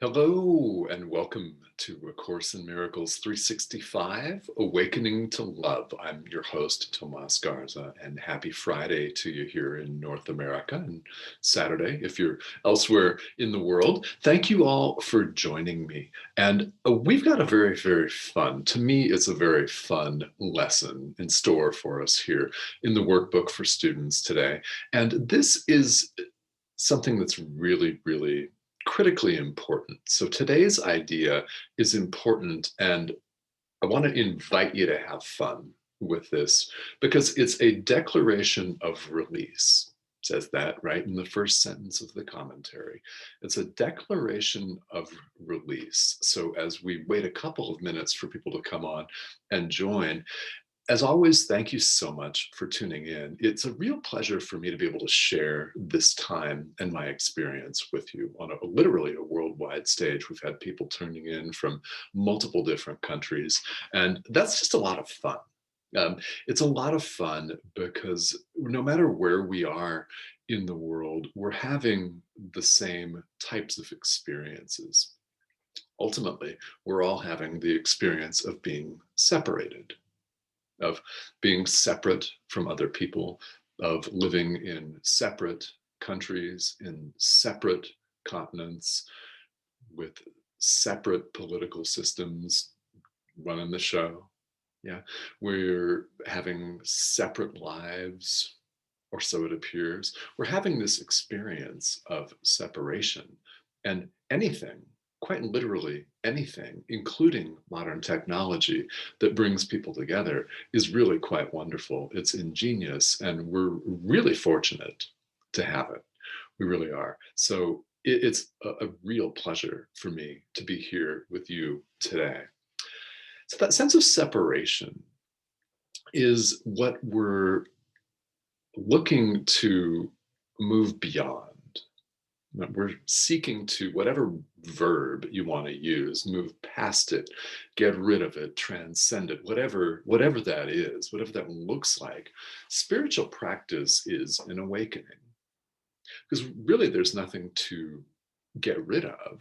Hello and welcome to A Course in Miracles 365, Awakening to Love. I'm your host, Tomas Garza, and happy Friday to you here in North America and Saturday if you're elsewhere in the world. Thank you all for joining me. And we've got a very fun, to me, it's a very fun lesson in store for us here in the workbook for students today. And this is something that's really critically important. So today's idea is important, and I want to invite you to have fun with this because it's a declaration of release. It says that right in the first sentence of the commentary. It's a declaration of release. So as we wait a couple of minutes for people to come on and join, as always, thank you so much for tuning in. It's a real pleasure for me to be able to share this time and my experience with you on literally a worldwide stage. We've had people tuning in from multiple different countries, and that's just a lot of fun. It's a lot of fun because no matter where we are in the world, we're having the same types of experiences. Ultimately, we're all having the experience of being separated, of being separate from other people, of living in separate countries, in separate continents, with separate political systems running the show. Yeah, we're having separate lives, or so it appears. We're having this experience of separation, and anything, quite literally anything, including modern technology that brings people together, is really quite wonderful. It's ingenious, and we're really fortunate to have it. We really are. So it's a real pleasure for me to be here with you today. So that sense of separation is what we're looking to move beyond. We're seeking to, whatever verb you want to use, move past it, get rid of it, transcend it, whatever that is, whatever that looks like. Spiritual practice is an awakening, because really there's nothing to get rid of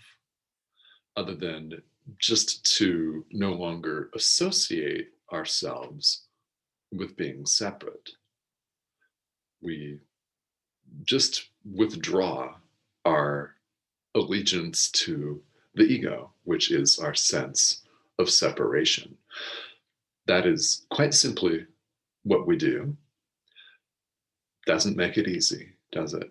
other than just to no longer associate ourselves with being separate. We just withdraw our allegiance to the ego, which is our sense of separation. That is quite simply what we do. Doesn't make it easy, does it?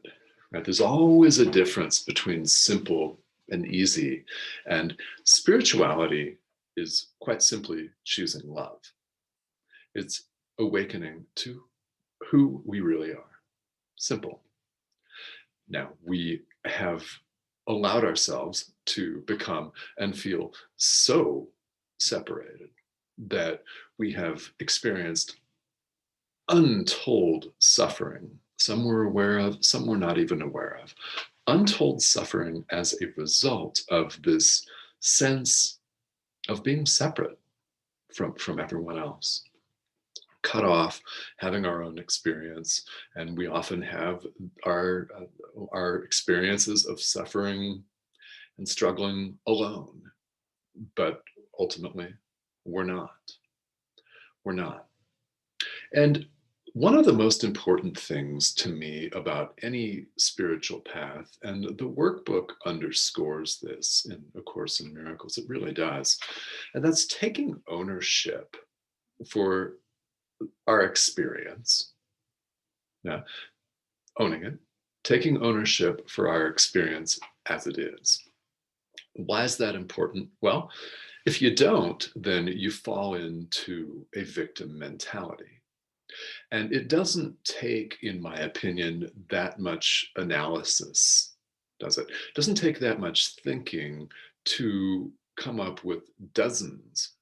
Right? There's always a difference between simple and easy, and spirituality is quite simply choosing love. It's awakening to who we really are. Simple. Now, we have allowed ourselves to become and feel so separated that we have experienced untold suffering. Some we're aware of, some we're not even aware of. Untold suffering as a result of this sense of being separate from everyone else, cut off, having our own experience, and we often have our experiences of suffering and struggling alone. But ultimately, we're not. We're not. And one of the most important things to me about any spiritual path, and the workbook underscores this in A Course in Miracles, it really does, and that's taking ownership for our experience. Now, owning it, taking ownership for our experience as it is. Why is that important? Well, if you don't, then you fall into a victim mentality. And it doesn't take, in my opinion, that much analysis, does it? It doesn't take that much thinking to come up with dozens,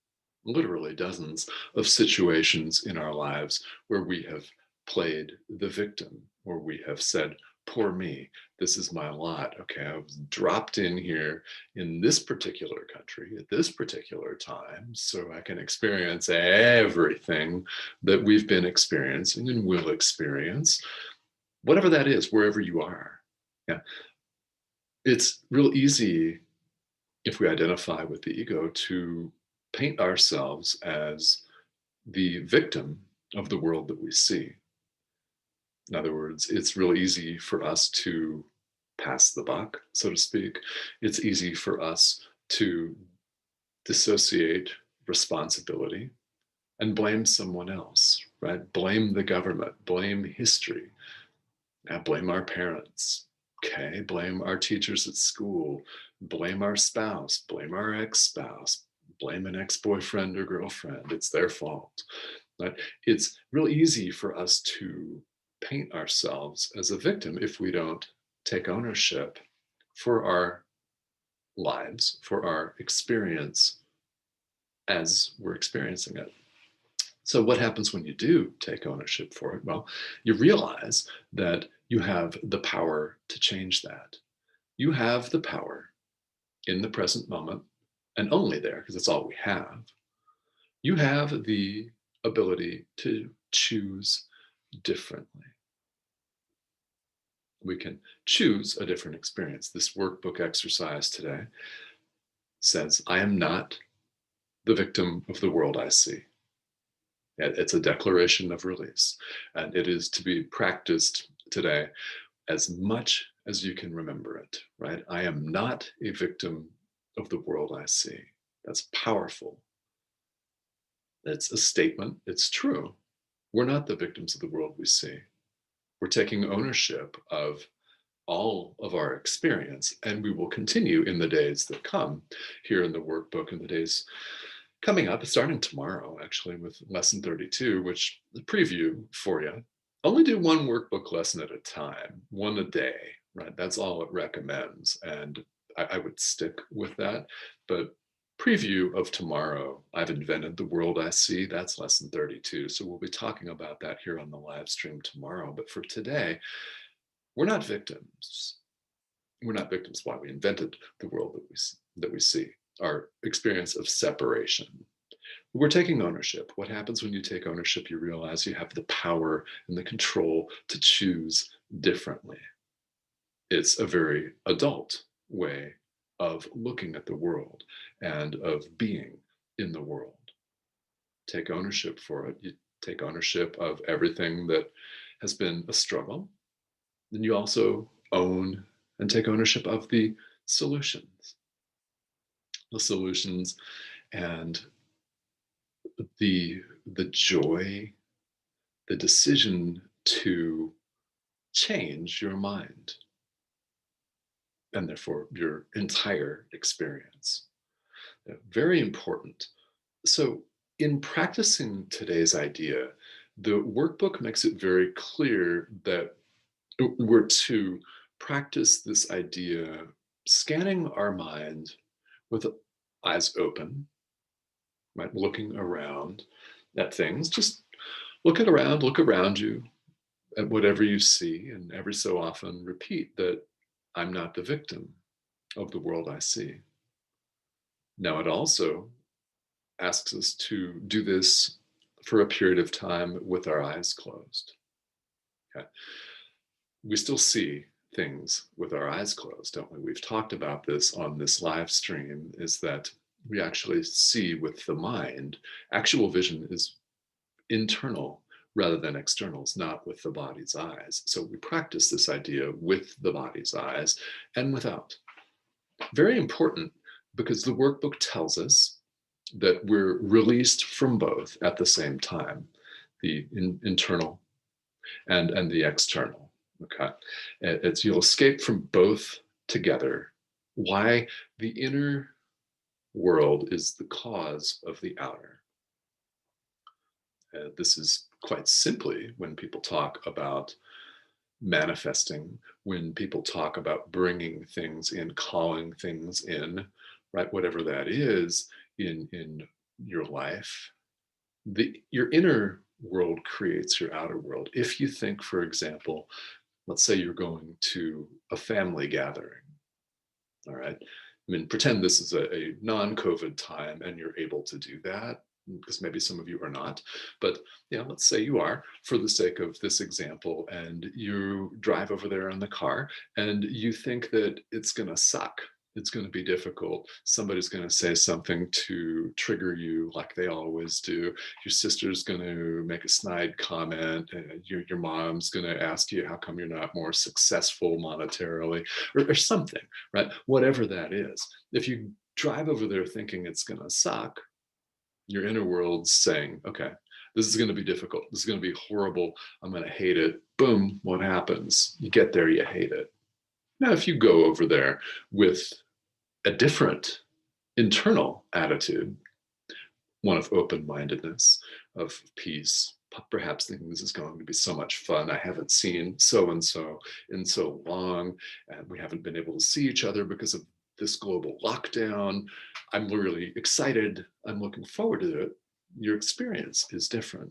literally dozens, of situations in our lives where we have played the victim, or we have said, poor me, this is my lot. Okay, I was dropped in here in this particular country at this particular time so I can experience everything that we've been experiencing and will experience, whatever that is, wherever you are. Yeah, it's real easy if we identify with the ego, to paint ourselves as the victim of the world that we see. In other words, it's real easy for us to pass the buck, so to speak. It's easy for us to dissociate responsibility and blame someone else, right? Blame the government, blame history, blame our parents, okay? Blame our teachers at school, blame our spouse, blame our ex-spouse, blame an ex-boyfriend or girlfriend. It's their fault. But it's real easy for us to paint ourselves as a victim if we don't take ownership for our lives, for our experience as we're experiencing it. So what happens when you do take ownership for it? Well, you realize that you have the power to change that. You have the power in the present moment, and only there, because it's all we have. You have the ability to choose differently. We can choose a different experience. This workbook exercise today says, I am not the victim of the world I see. It's a declaration of release, and it is to be practiced today as much as you can remember it, right? I am not a victim of the world I see. That's powerful. It's a statement. It's true. We're not the victims of the world we see. We're taking ownership of all of our experience, and we will continue in the days that come here in the workbook, in the days coming up, starting tomorrow, actually, with lesson 32, which the preview for you. Only do one workbook lesson at a time, one a day, right? That's all it recommends. And I would stick with that. But preview of tomorrow, I've invented the world I see. That's lesson 32. So we'll be talking about that here on the live stream tomorrow. But for today, we're not victims. We're not victims. Why? We invented the world that we see, our experience of separation. We're taking ownership. What happens when you take ownership? You realize you have the power and the control to choose differently. It's a very adult way of looking at the world and of being in the world. Take ownership for it. You take ownership of everything that has been a struggle. Then you also own and take ownership of the solutions. The solutions and the joy, the decision to change your mind and therefore your entire experience. Very important. So in practicing today's idea, the workbook makes it very clear that we're to practice this idea, scanning our mind with eyes open, right? Looking around at things, just look around you at whatever you see, and every so often repeat that I'm not the victim of the world I see. Now, it also asks us to do this for a period of time with our eyes closed. Okay. We still see things with our eyes closed, don't we? We've talked about this on this live stream, is that we actually see with the mind. Actual vision is internal rather than externals, not with the body's eyes. So we practice this idea with the body's eyes and without. Very important, because the workbook tells us that we're released from both at the same time, the internal and the external. Okay, it's you'll escape from both together. Why? The inner world is the cause of the outer. This is quite simply when people talk about manifesting, when people talk about bringing things in, calling things in, right? Whatever that is in your life, your inner world creates your outer world. If you think, for example, let's say you're going to a family gathering, all right? I mean, pretend this is a non-COVID time and you're able to do that, because maybe some of you are not, but yeah, let's say you are, for the sake of this example, and you drive over there in the car and you think that it's gonna suck, It's going to be difficult. Somebody's going to say something to trigger you like they always do. Your sister's going to make a snide comment. Your mom's going to ask you, how come you're not more successful monetarily, or something, right? Whatever that is. If you drive over there thinking it's going to suck, your inner world's saying, okay, this is going to be difficult. This is going to be horrible. I'm going to hate it. Boom, what happens? You get there, you hate it. Now, if you go over there with a different internal attitude, one of open-mindedness, of peace, perhaps thinking this is going to be so much fun. I haven't seen so-and-so in so long, and we haven't been able to see each other because of this global lockdown. I'm really excited. I'm looking forward to it. Your experience is different.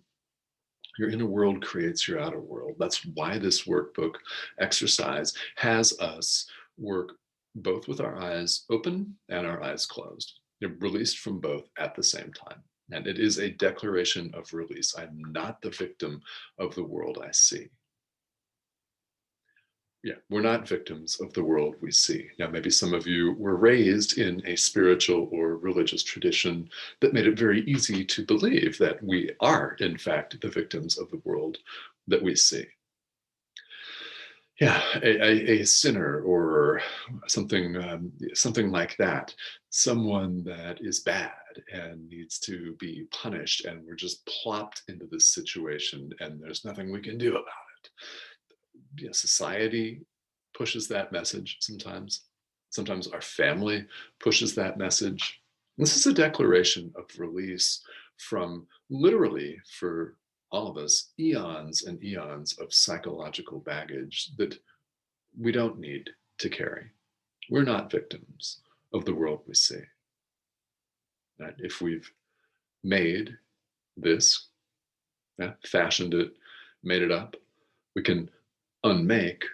Your inner world creates your outer world. That's why this workbook exercise has us work both with our eyes open and our eyes closed. They're released from both at the same time. And it is a declaration of release. I'm not the victim of the world I see. Yeah, we're not victims of the world we see. Now, maybe some of you were raised in a spiritual or religious tradition that made it very easy to believe that we are, in fact, the victims of the world that we see. Yeah, a sinner or something like that, someone that is bad and needs to be punished, and we're just plopped into this situation, and there's nothing we can do about it. Yeah, society pushes that message sometimes. Sometimes our family pushes that message. This is a declaration of release from, literally, for all of us, eons and eons of psychological baggage that we don't need to carry. We're not victims of the world we see. That if we've made this, fashioned it, made it up, we can unmake,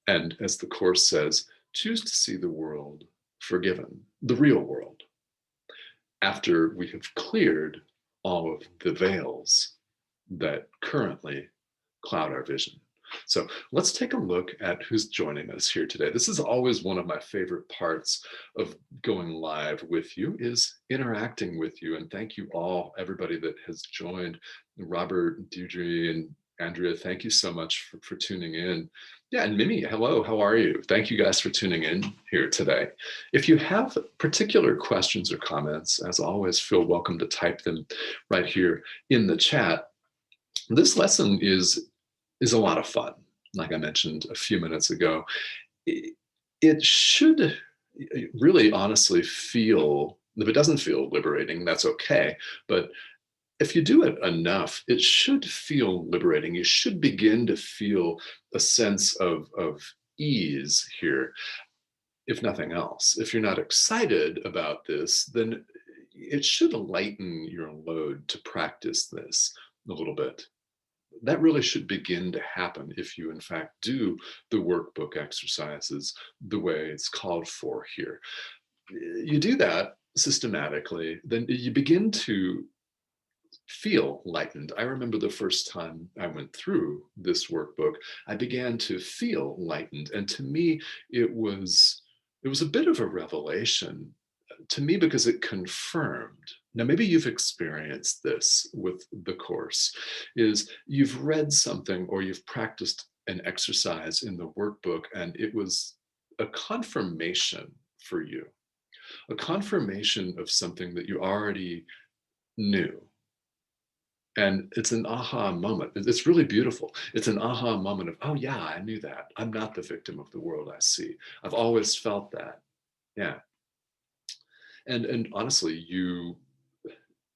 and as the Course says, choose to see the world forgiven, the real world, after we have cleared all of the veils that currently cloud our vision. So let's take a look at who's joining us here today. This is always one of my favorite parts of going live with you, is interacting with you. And thank you all, everybody that has joined. Robert, Deirdre, and Andrea, thank you so much for tuning in. Yeah, and Mimi, hello, how are you? Thank you guys for tuning in here today. If you have particular questions or comments, as always, feel welcome to type them right here in the chat. This lesson is a lot of fun. Like I mentioned a few minutes ago, it should really honestly feel, if it doesn't feel liberating, that's okay. But if you do it enough, it should feel liberating. You should begin to feel a sense of ease here, if nothing else. If you're not excited about this, then it should lighten your load to practice this a little bit. That really should begin to happen if you, in fact, do the workbook exercises the way it's called for here. You do that systematically, then you begin to feel lightened. I remember the first time I went through this workbook, I began to feel lightened. And to me, it was a bit of a revelation to me, because it confirmed. Now, maybe you've experienced this with the Course, is you've read something or you've practiced an exercise in the workbook, and it was a confirmation for you, a confirmation of something that you already knew. And it's an aha moment. It's really beautiful. It's an aha moment of, oh yeah, I knew that. I'm not the victim of the world I see. I've always felt that. Yeah. And honestly, you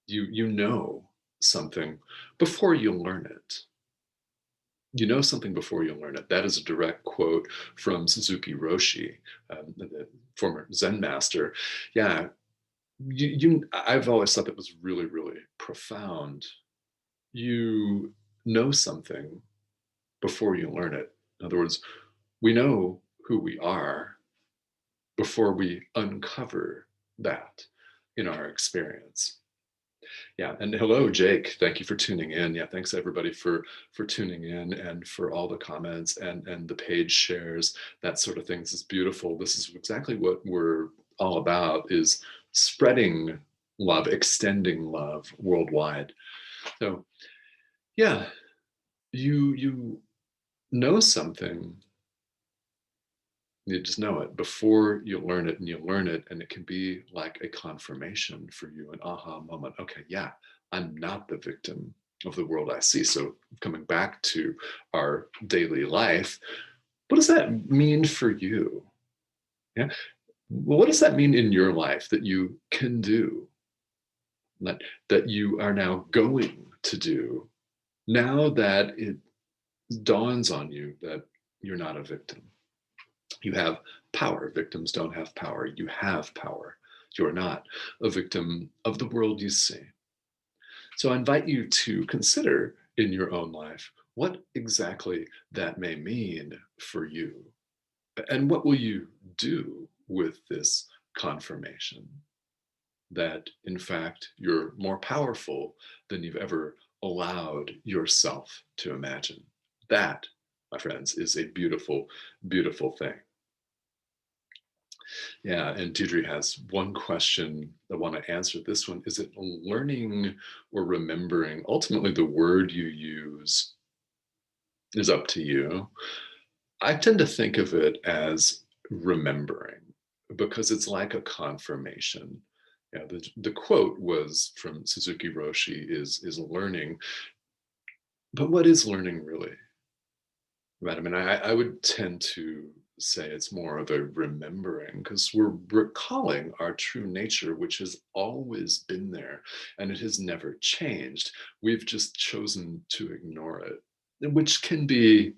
know something before you learn it. You know something before you learn it. That is a direct quote from Suzuki Roshi, the former Zen master. Yeah, I've always thought that was really, really profound. You know something before you learn it. In other words, we know who we are before we uncover that in our experience. Yeah, and hello, Jake. Thank you for tuning in. Yeah, thanks everybody for tuning in and for all the comments and the page shares, that sort of things. Is beautiful. This is exactly what we're all about: is spreading love, extending love worldwide. So, yeah, you know something. You just know it before you learn it, and you learn it, and it can be like a confirmation for you, an aha moment. Okay, yeah, I'm not the victim of the world I see. So, coming back to our daily life, what does that mean for you? Yeah. Well, what does that mean in your life that you can do, that, that you are now going to do, now that it dawns on you that you're not a victim? You have power. Victims don't have power. You have power. You're not a victim of the world you see. So I invite you to consider in your own life what exactly that may mean for you. And what will you do with this confirmation that, in fact, you're more powerful than you've ever allowed yourself to imagine? That, my friends, is a beautiful, beautiful thing. Yeah, and Deirdre has one question I want to answer. This one: is it learning or remembering? Ultimately, the word you use is up to you. I tend to think of it as remembering because it's like a confirmation. Yeah, the quote was from Suzuki Roshi: is learning. But what is learning really? Right. I mean, I would tend to say it's more of a remembering, because we're recalling our true nature, which has always been there and it has never changed. We've just chosen to ignore it, which can be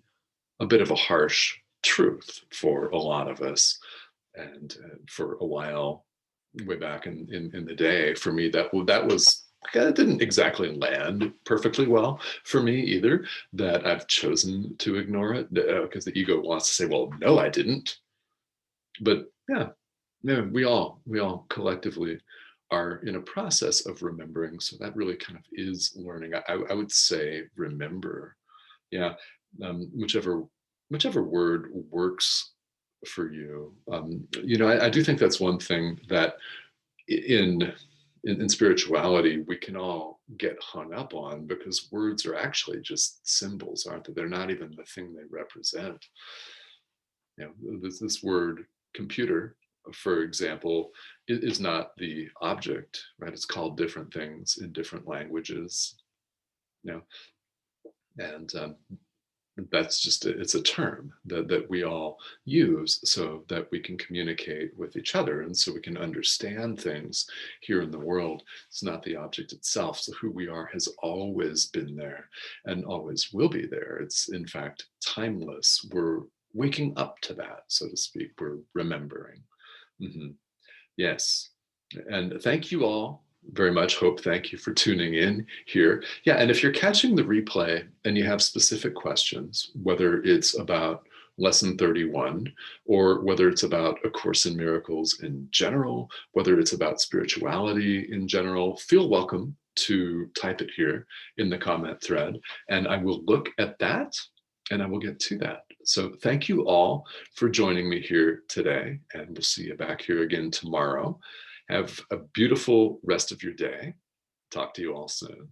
a bit of a harsh truth for a lot of us. And for a while, way back in the day, for me, that was, that didn't exactly land perfectly well for me either, that I've chosen to ignore it because the ego wants to say, well, no, I didn't. But yeah, yeah, we all collectively are in a process of remembering. So that really kind of is learning. I would say remember. Yeah, whichever word works for you. I do think that's one thing that in, in spirituality we can all get hung up on, because words are actually just symbols, aren't they? They're not even the thing they represent. This word computer, for example, is not the object, right? It's called different things in different languages. You know, and that's just it's a term that we all use so that we can communicate with each other, and so we can understand things here in the world. It's not the object itself. So who we are has always been there and always will be there. It's in fact timeless. We're waking up to that, so to speak. We're remembering. Mhm. Yes. And thank you all very much. Hope, thank you for tuning in here. Yeah. And if you're catching the replay and you have specific questions, whether it's about lesson 31, or whether it's about A Course in Miracles in general, whether it's about spirituality in general, feel welcome to type it here in the comment thread, and I will look at that and I will get to that. So thank you all for joining me here today, and we'll see you back here again tomorrow. Have a beautiful rest of your day. Talk to you all soon.